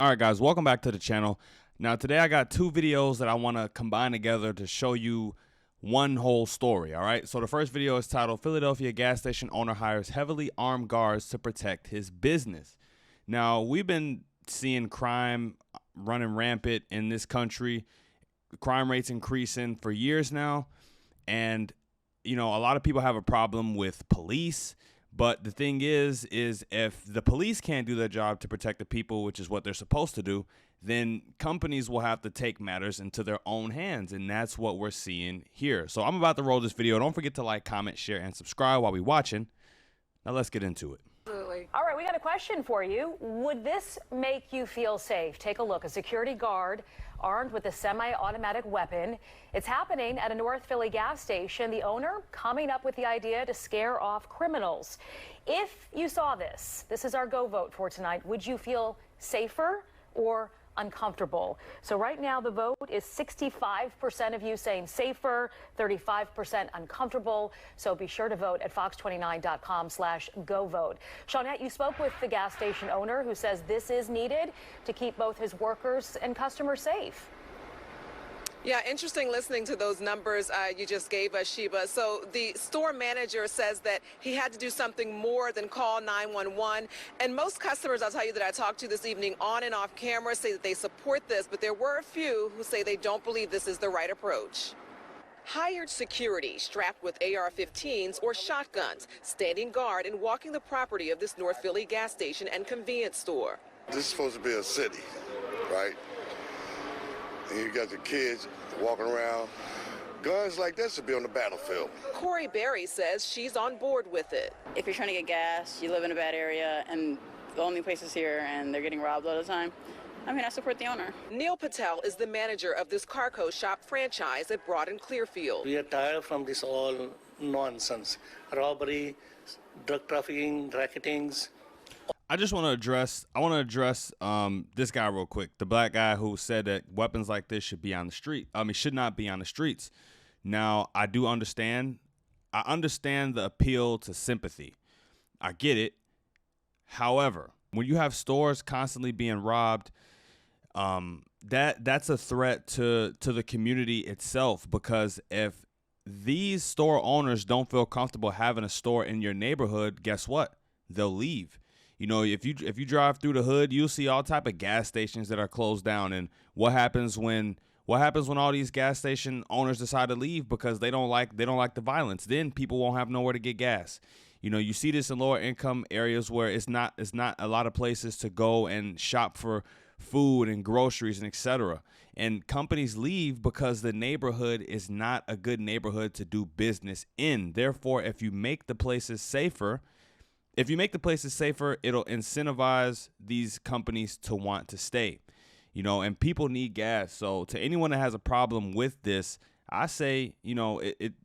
All right, guys, welcome back to the channel. Now, today I got two videos that I want to combine together to show you one whole story, all right? So the first video is titled, Philadelphia gas station owner hires heavily armed guards to protect his business. Now, we've been seeing crime running rampant in this country. Crime rates increasing for years now. And, you know, a lot of people have a problem with police. But the thing is if the police can't do their job to protect the people, which is what they're supposed to do, then companies will have to take matters into their own hands. And that's what we're seeing here. So I'm about to roll this video. Don't forget to like, comment, share, and subscribe while we're watching. Now let's get into it. Absolutely. All right, we got a question for you. Would this make you feel safe? Take a look. A security guard armed with a semi-automatic weapon. It's happening at a North Philly gas station. The owner coming up with the idea to scare off criminals. If you saw this, this is our go vote for tonight. Would you feel safer or uncomfortable? So right now the vote is 65% of you saying safer, 35% uncomfortable. So be sure to vote at fox29.com/go-vote. Shawnette, you spoke with the gas station owner who says this is needed to keep both his workers and customers safe. Yeah, interesting listening to those numbers you just gave us, Sheba. So the store manager says that he had to do something more than call 911. And most customers, I'll tell you, that I talked to this evening on and off camera say that they support this, but there were a few who say they don't believe this is the right approach. Hired security strapped with AR-15s or shotguns, standing guard and walking the property of this North Philly gas station and convenience store. This is supposed to be a city, right? And you got the kids walking around. Guns like this should be on the battlefield. Corey Berry says she's on board with it. If you're trying to get gas, you live in a bad area, and the only place is here, and they're getting robbed all the time, I mean, I support the owner. Neil Patel is the manager of this Carco shop franchise at Broad and Clearfield. We are tired from this all nonsense. Robbery, drug trafficking, racketings. I just want to address, this guy real quick, the black guy who said that weapons like this should be on the street. Should not be on the streets. Now, I understand the appeal to sympathy. I get it. However, when you have stores constantly being robbed, that's a threat to the community itself, because if these store owners don't feel comfortable having a store in your neighborhood, guess what? They'll leave. You know, if you drive through the hood, you'll see all type of gas stations that are closed down. And what happens when all these gas station owners decide to leave because they don't like the violence? Then people won't have nowhere to get gas. You know, you see this in lower income areas where it's not a lot of places to go and shop for food and groceries and etc. And companies leave because the neighborhood is not a good neighborhood to do business in. Therefore, if you make the places safer, it'll incentivize these companies to want to stay, you know, and people need gas. So to anyone that has a problem with this, I say, you know,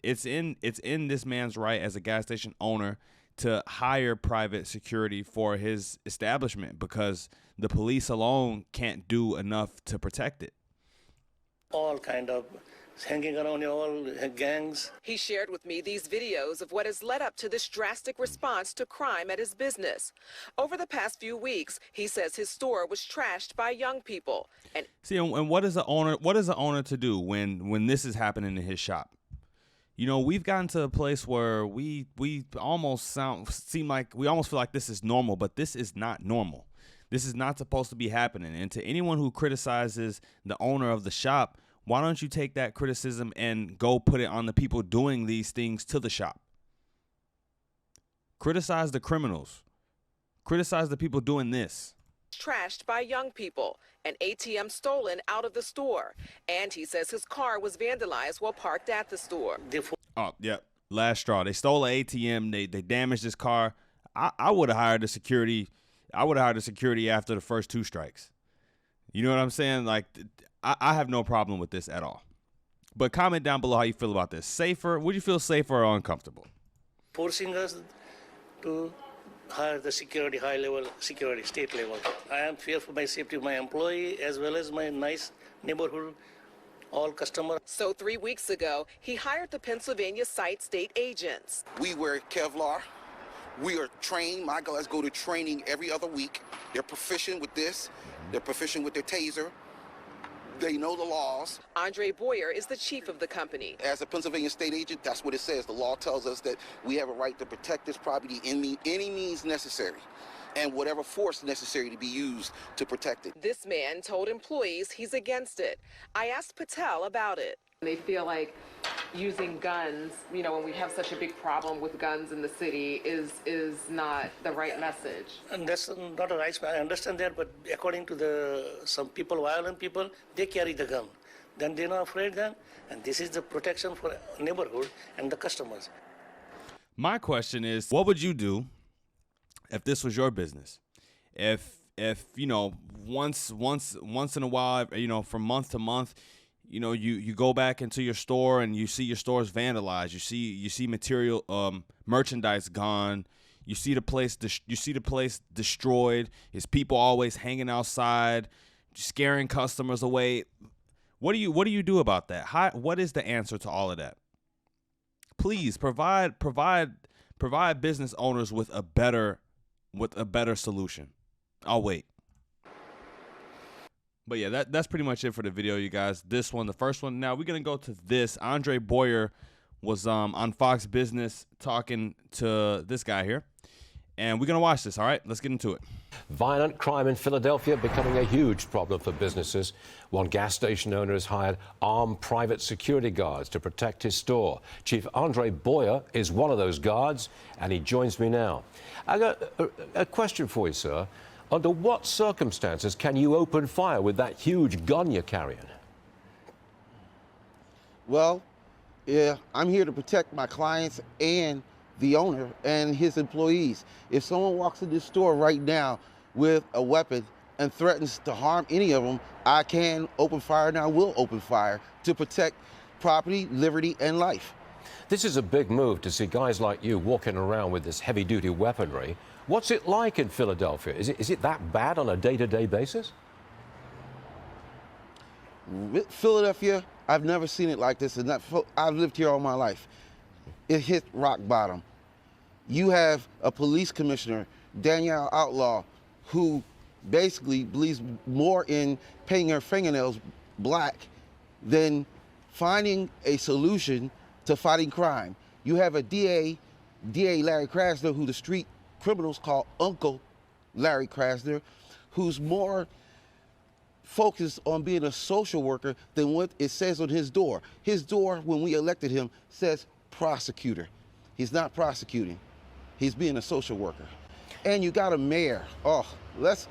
it's in this man's right as a gas station owner to hire private security for his establishment, because the police alone can't do enough to protect it. All kind of hanging around all gangs. He shared with me these videos of what has led up to this drastic response to crime at his business. Over the past few weeks, he says his store was trashed by young people. And what is the owner to do when this is happening in his shop? You know, we've gotten to a place where we almost feel like this is normal, but this is not normal. This is not supposed to be happening. And to anyone who criticizes the owner of the shop, why don't you take that criticism and go put it on the people doing these things to the shop? Criticize the criminals. Criticize the people doing this. Trashed by young people, an ATM stolen out of the store, and he says his car was vandalized while parked at the store. Oh, yeah, last straw. They stole an ATM. They damaged his car. I would have hired the security. I would have hired the security after the first two strikes. You know what I'm saying? Like, I have no problem with this at all. But comment down below how you feel about this. Safer? Would you feel safer or uncomfortable? Forcing us to hire the security, high-level security, state level. I am fearful for my safety of my employee as well as my nice neighborhood, all customers. So 3 weeks ago, he hired the Pennsylvania site state agents. We wear Kevlar. We are trained. My guys go to training every other week. They're proficient with this. They're proficient with their taser. They know the laws. Andre Boyer is the chief of the company. As a Pennsylvania state agent, that's what it says. The law tells us that we have a right to protect this property in any means necessary, and whatever force necessary to be used to protect it. This man told employees he's against it. I asked Patel about it. They feel like using guns, you know, when we have such a big problem with guns in the city, is not the right message. And that's not a right. I understand that, but according to some people, violent people, they carry the gun. Then they're not afraid then, and this is the protection for neighborhood and the customers. My question is, what would you do if this was your business? If you know, once in a while, you know, from month to month, you know, you go back into your store and you see your store's vandalized. You see material, merchandise gone. You see the place destroyed. Is people always hanging outside, scaring customers away? What do you do about that? What is the answer to all of that? Please provide business owners with a better solution. I'll wait. But yeah, that's pretty much it for the video, you guys. This one, the first one. Now we're gonna go to this. Andre Boyer was on Fox Business talking to this guy here, and we're gonna watch this. All right, let's get into it. Violent crime in Philadelphia becoming a huge problem for businesses. One gas station owner has hired armed private security guards to protect his store. Chief Andre Boyer is one of those guards, and he joins me now. I got a question for you, sir. Under what circumstances can you open fire with that huge gun you're carrying? Well, yeah, I'm here to protect my clients and the owner and his employees. If someone walks in this store right now with a weapon and threatens to harm any of them, I can open fire, and I will open fire to protect property, liberty, and life. This is a big move to see guys like you walking around with this heavy-duty weaponry. What's it like in Philadelphia? Is it that bad on a day-to-day basis? Philadelphia, I've never seen it like this, and I've lived here all my life. It hit rock bottom. You have a police commissioner, Danielle Outlaw, who basically believes more in painting her fingernails black than finding a solution to fighting crime. You have a DA Larry Krasner, who the street criminals call Uncle Larry Krasner, who's more focused on being a social worker than what it says on his door. His door, when we elected him, says prosecutor. He's not prosecuting. He's being a social worker. And you got a mayor. Oh, let's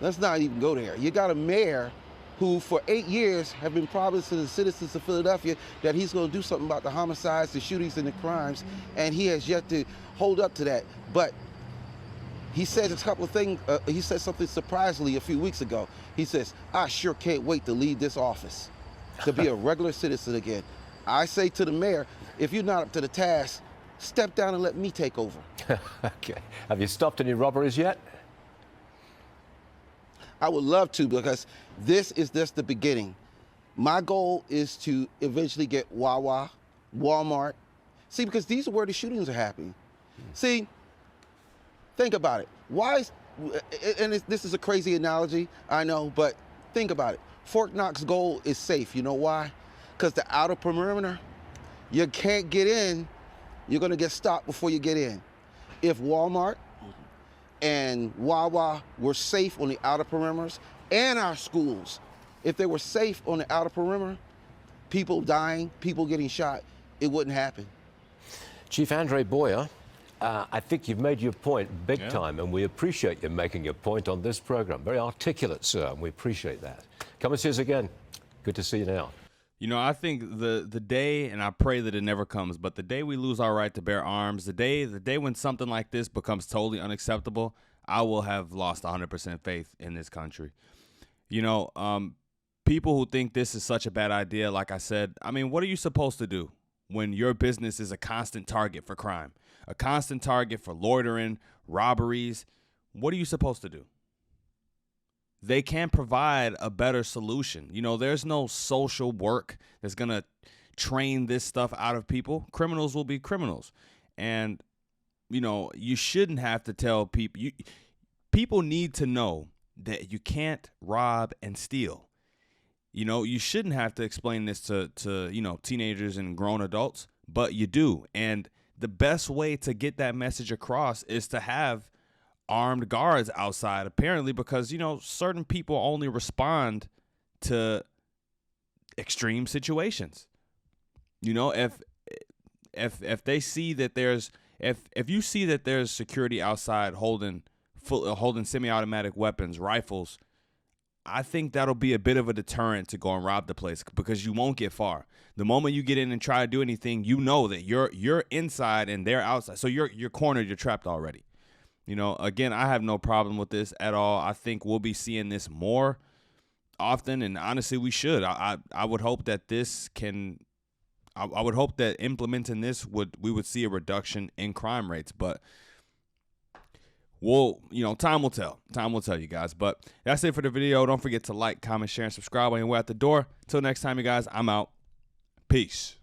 not even go there. You got a mayor who for 8 years have been promising the citizens of Philadelphia that he's going to do something about the homicides, the shootings, and the crimes, and he has yet to hold up to that. But he said a couple of things. He said something surprisingly a few weeks ago. He says, "I sure can't wait to leave this office, to be a regular citizen again." I say to the mayor, if you're not up to the task, step down and let me take over. Okay. Have you stopped any robberies yet? I would love to, because this is just the beginning. My goal is to eventually get Wawa, Walmart. See, because these are where the shootings are happening. See, think about it. This is a crazy analogy, I know, but think about it. Fort Knox goal is safe. You know why? Because the outer perimeter, you can't get in. You're going to get stopped before you get in. If Walmart and Wawa were safe on the outer perimeters, and our schools, if they were safe on the outer perimeter, people dying, people getting shot, it wouldn't happen. Chief Andre Boyer, I think you've made your point big time, and we appreciate you making your point on this program. Very articulate, sir, and we appreciate that. Come and see us again. Good to see you now. You know, I think the day, and I pray that it never comes, but the day we lose our right to bear arms, the day when something like this becomes totally unacceptable, I will have lost 100% faith in this country. You know, people who think this is such a bad idea, like I said, I mean, what are you supposed to do when your business is a constant target for crime, a constant target for loitering, robberies? What are you supposed to do? They can't provide a better solution. You know, there's no social work that's going to train this stuff out of people. Criminals will be criminals. And you shouldn't have to tell people. People need to know that you can't rob and steal. You shouldn't have to explain this to teenagers and grown adults, but you do. And the best way to get that message across is to have armed guards outside, apparently, because, certain people only respond to extreme situations. If they see that if you see that there's security outside holding semi-automatic weapons, rifles, I think that'll be a bit of a deterrent to go and rob the place, because you won't get far. The moment you get in and try to do anything, that you're inside and they're outside. So you're cornered, you're trapped already. Again, I have no problem with this at all. I think we'll be seeing this more often, and honestly, we should. I would hope that I would hope that implementing this we would see a reduction in crime rates, but time will tell. Time will tell, you guys. But that's it for the video. Don't forget to like, comment, share, and subscribe when you're at the door. Till next time, you guys, I'm out. Peace.